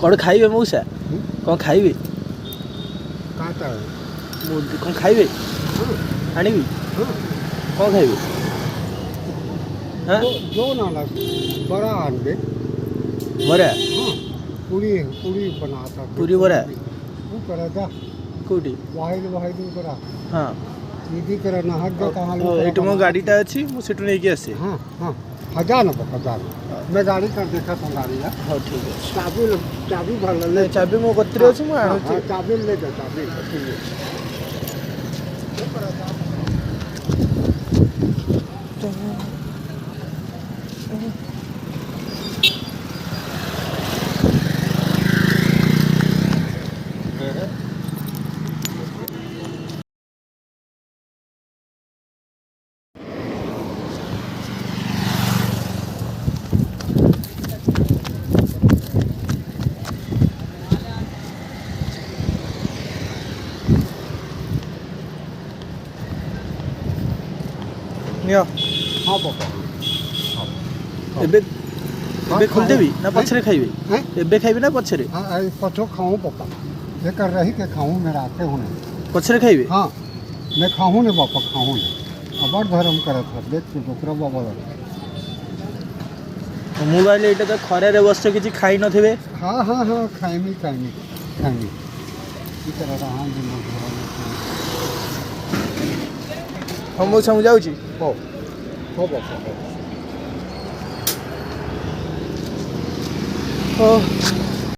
कौन खाइबे मौसा कौन खाइबे कौन खाइबे आनिबी कौन खाइबे हाँ जो नाला बड़ा आनबे बरा पूरी पूरी बनाता पूरी बरा वो करा जा कोटी वाहिद वाहिद करा हाँ दीदी करा ना हट जा कहाँ एटू मो गाड़ीटा अच्छी मु सेटू नहीं की आसे हाँ हाँ हजार ना हजार मैं गाड़ी कर देखा तो गाड़ी है हाँ ठीक है चाबी भर ले नहीं चाबी मो कतरे अछि मु आनो हाँ चाबी ले जा चाबी ठीक है नियो हाँ पापा एबे एबे खोल देबी ना पछरे खाइबे हैं एबे खाइबे ना पछरे हाँ पछो खाऊं पापा ये कर रही के खाऊं मेरा आते होने पछरे खाइबे हाँ मैं खाऊं ने पापा खाऊं ने अबर धर्म करत है देख तू दूसरा बाबा मोबाइल एटा तो खरे रे बस किछि खाइ नथिबे हाँ हाँ हाँ खाएंगे खाएंगे खाएंगे इस तरह रहा दिन हम मो समझ जाउची हो पापा ओ